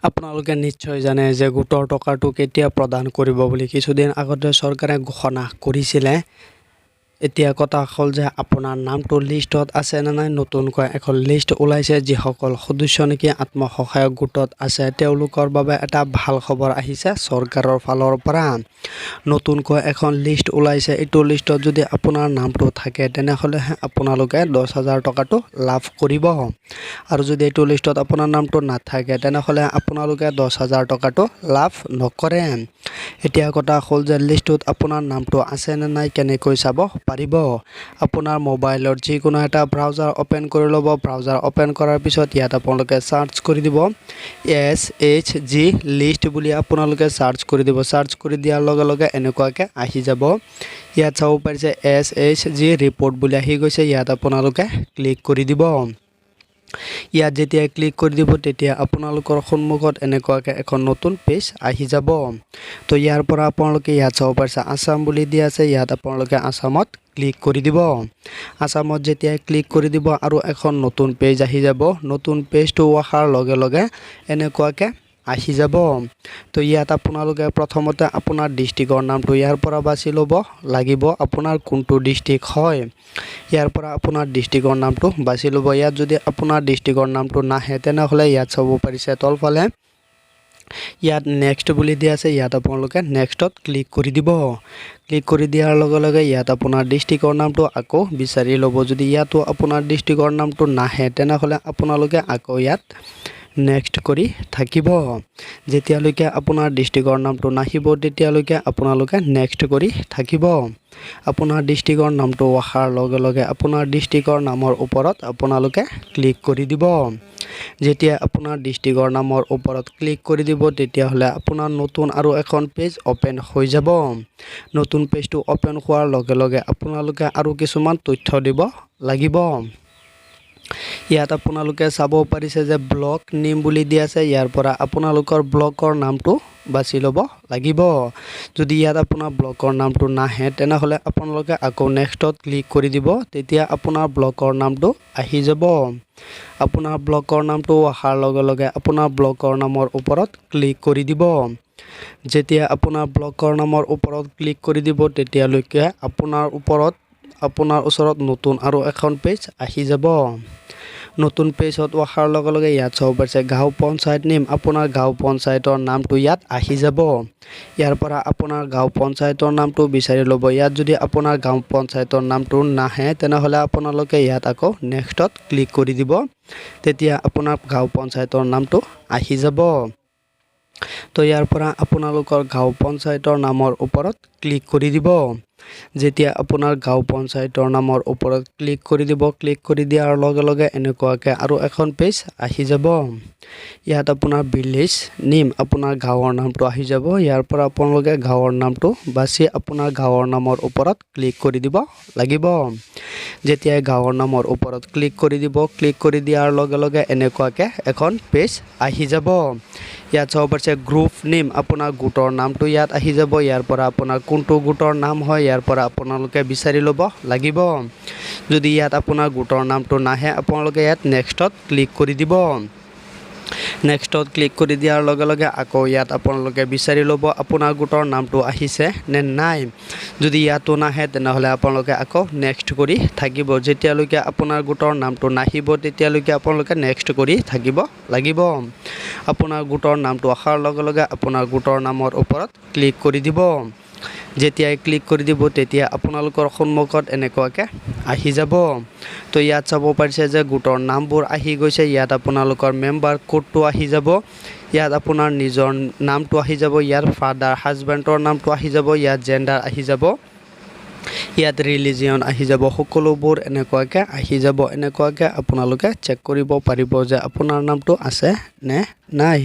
আপোনালোকে নিশ্চয় জানে যে গোটৰ টকাটো কেতিয়া প্ৰদান কৰিব বুলি কিছুদিন আগতে চৰকাৰে ঘোষণা কৰিছিলে। এতিয়া কথা হ'ল যে আপোনাৰ নামটো লিষ্টত আছে নে নাই। নতুনকৈ এখন লিষ্ট ওলাইছে। যিসকল সদস্য নেকি আত্মসহায়ক গোটত আছে তেওঁলোকৰ বাবে এটা ভাল খবৰ আহিছে চৰকাৰৰ ফালৰ পৰা। নতুনকৈ এখন লিষ্ট ওলাইছে। এইটো লিষ্টত যদি আপোনাৰ নামটো থাকে তেনেহ'লেহে আপোনালোকে 10,000 টকাটো লাভ কৰিব। আৰু যদি এইটো লিষ্টত আপোনাৰ নামটো নাথাকে তেনেহ'লে আপোনালোকে 10,000 টকাটো লাভ নকৰে। এতিয়া কথা হ'ল যে লিষ্টত আপোনাৰ নামটো আছে নে নাই কেনেকৈ চাব পাৰিব। আপোনাৰ মোবাইলৰ যিকোনো এটা ব্ৰাউজাৰ অ'পেন কৰি ল'ব। ব্ৰাউজাৰ অ'পেন কৰাৰ পিছত ইয়াত আপোনালোকে চাৰ্চ কৰি দিব SHG লিষ্ট বুলি আপোনালোকে চাৰ্চ কৰি দিব। চাৰ্চ কৰি দিয়াৰ লগে লগে এনেকুৱাকৈ আহি যাব। ইয়াত চাব পাৰিছে SHG ৰিপৰ্ট বুলি আহি গৈছে। ইয়াত আপোনালোকে ক্লিক কৰি দিব। ইয়াত যেতিয়া ক্লিক কৰি দিব তেতিয়া আপোনালোকৰ সন্মুখত এনেকুৱাকৈ এখন নতুন পেজ আহি যাব। তো ইয়াৰ পৰা আপোনালোকে ইয়াত চাব পাৰিছে আছাম বুলি দিয়া আছে। ইয়াত আপোনালোকে আছামত ক্লিক কৰি দিব। আছামত যেতিয়া ক্লিক কৰি দিব আৰু এখন নতুন পেজ আহি যাব। নতুন পেজটো অহাৰ লগে লগে এনেকুৱাকৈ আহি যাব। তো ইয়াত আপোনালোকে প্ৰথমতে আপোনাৰ ডিষ্ট্ৰিক্টৰ নামটো ইয়াৰ পৰা বাছি ল'ব লাগিব। আপোনাৰ কোনটো ডিষ্ট্ৰিক্ট হয় ইয়াৰ পৰা আপোনাৰ ডিষ্ট্ৰিক্টৰ নামটো বাছি ল'ব। ইয়াত যদি আপোনাৰ ডিষ্ট্ৰিক্টৰ নামটো নাহে তেনেহ'লে ইয়াত চাব পাৰিছে তলফালে ইয়াত নেক্সট বুলি দিয়া আছে। ইয়াত আপোনালোকে নেক্সটত ক্লিক কৰি দিব। ক্লিক কৰি দিয়াৰ লগে লগে ইয়াত আপোনাৰ ডিষ্ট্ৰিক্টৰ নামটো আকৌ বিচাৰি ল'ব। যদি ইয়াতো আপোনাৰ ডিষ্ট্ৰিক্টৰ নামটো নাহে তেনেহ'লে আপোনালোকে আকৌ ইয়াত নেক্সট কৰি থাকিব। যেতিয়ালৈকে আপোনাৰ ডিষ্ট্ৰিক্টৰ নামটো নাহিব তেতিয়ালৈকে আপোনালোকে নেক্সট কৰি থাকিব। আপোনাৰ ডিষ্ট্ৰিক্টৰ নামটো অহাৰ লগে লগে আপোনাৰ ডিষ্ট্ৰিক্টৰ নামৰ ওপৰত আপোনালোকে ক্লিক কৰি দিব। যেতিয়া আপোনাৰ ডিষ্ট্ৰিক্টৰ নামৰ ওপৰত ক্লিক কৰি দিব তেতিয়াহ'লে আপোনাৰ নতুন আৰু এখন পেজ অ'পেন হৈ যাব। নতুন পেজটো অ'পেন হোৱাৰ লগে লগে আপোনালোকে আৰু কিছুমান তথ্য দিব লাগিব। ইয়াত আপোনালোকে চাব পাৰিছে যে ব্লক নেম বুলি দিয়া আছে। ইয়াৰ পৰা আপোনালোকৰ ব্লকৰ নামটো বাছি ল'ব লাগিব। যদি ইয়াত আপোনাৰ ব্লকৰ নামটো নাহে তেনেহ'লে আপোনালোকে আকৌ নেক্সটত ক্লিক কৰি দিব। তেতিয়া আপোনাৰ ব্লকৰ নামটো আহি যাব। আপোনাৰ ব্লকৰ নামটো অহাৰ লগে লগে আপোনাৰ ব্লকৰ নামৰ ওপৰত ক্লিক কৰি দিব। যেতিয়া আপোনাৰ ব্লকৰ নামৰ ওপৰত ক্লিক কৰি দিব তেতিয়ালৈকে আপোনাৰ ওচৰত নতুন আৰু এখন পেজ আহি যাব। নতুন পেজত অহাৰ লগে লগে ইয়াত চাব পাৰিছে গাঁও পঞ্চায়ত নেম। আপোনাৰ গাঁও পঞ্চায়তৰ নামটো ইয়াত আহি যাব। ইয়াৰ পৰা আপোনাৰ গাঁও পঞ্চায়তৰ নামটো বিচাৰি ল'ব। ইয়াত যদি আপোনাৰ গাঁও পঞ্চায়তৰ নামটো নাহে তেনেহ'লে আপোনালোকে ইয়াত আকৌ নেক্সটত ক্লিক কৰি দিব। তেতিয়া আপোনাৰ গাঁও পঞ্চায়তৰ নামটো আহি যাব। তো ইয়াৰ পৰা আপোনালোকৰ গাঁও পঞ্চায়তৰ নামৰ ওপৰত ক্লিক কৰি দিব। যেতিয়া আপোনাৰ গাঁও পঞ্চায়তৰ নামৰ ওপৰত ক্লিক কৰি দিব ক্লিক কৰি দিয়াৰ লগে লগে এনেকুৱাকৈ আৰু এখন পেজ আহি যাব। ইয়াত আপোনাৰ ভিলেজ নেম আপোনাৰ গাঁৱৰ নামটো আহি যাব। ইয়াৰ পৰা আপোনালোকে গাঁৱৰ নামটো বাছি আপোনাৰ গাঁৱৰ নামৰ ওপৰত ক্লিক কৰি দিব লাগিব। যেতিয়া গাঁৱৰ নামৰ ওপৰত ক্লিক কৰি দিব ক্লিক কৰি দিয়াৰ লগে লগে এনেকুৱাকৈ এখন পেজ আহি যাব। ইয়াত চাব পাৰিছে গ্ৰুপ নেম আপোনাৰ গোটৰ নামটো ইয়াত আহি যাব। ইয়াৰ পৰা আপোনাৰ কোনটো গোটৰ নাম হয় ইয়াৰ পৰা আপোনালোকে বিচাৰি ল'ব লাগিব। যদি ইয়াত আপোনাৰ গোটৰ নামটো নাহে আপোনালোকে ইয়াত নেক্সটত ক্লিক কৰি দিব। নেক্সটত ক্লিক কৰি দিয়াৰ লগে লগে আকৌ ইয়াত আপোনালোকে বিচাৰি ল'ব আপোনাৰ গোটৰ নামটো আহিছে নে নাই। যদি ইয়াতো নাহে তেনেহ'লে আপোনালোকে আকৌ নেক্সট কৰি থাকিব। যেতিয়ালৈকে আপোনাৰ গোটৰ নামটো নাহিব তেতিয়ালৈকে আপোনালোকে নেক্সট কৰি থাকিব লাগিব। আপোনাৰ গোটৰ নামটো অহাৰ লগে লগে আপোনাৰ গোটৰ নামৰ ওপৰত ক্লিক কৰি দিব। যেতিয়াই ক্লিক কৰি দিব তেতিয়া আপোনালোকৰ সন্মুখত এনেকুৱাকৈ আহি যাব। তো ইয়াত চাব পাৰিছে যে গোটৰ নামবোৰ আহি গৈছে। ইয়াত আপোনালোকৰ মেম্বাৰ কোডটো আহি যাব। ইয়াত আপোনাৰ নিজৰ নামটো আহি যাব। ইয়াৰ ফাদাৰ হাজবেণ্ডৰ নামটো আহি যাব। ইয়াত জেণ্ডাৰ আহি যাব। ইয়াত ৰিলিজিয়ন আহি যাব। সকলোবোৰ এনেকুৱাকৈ আহি যাব। এনেকুৱাকৈ আপোনালোকে চেক কৰিব পাৰিব যে আপোনাৰ নামটো আছে নে নাই।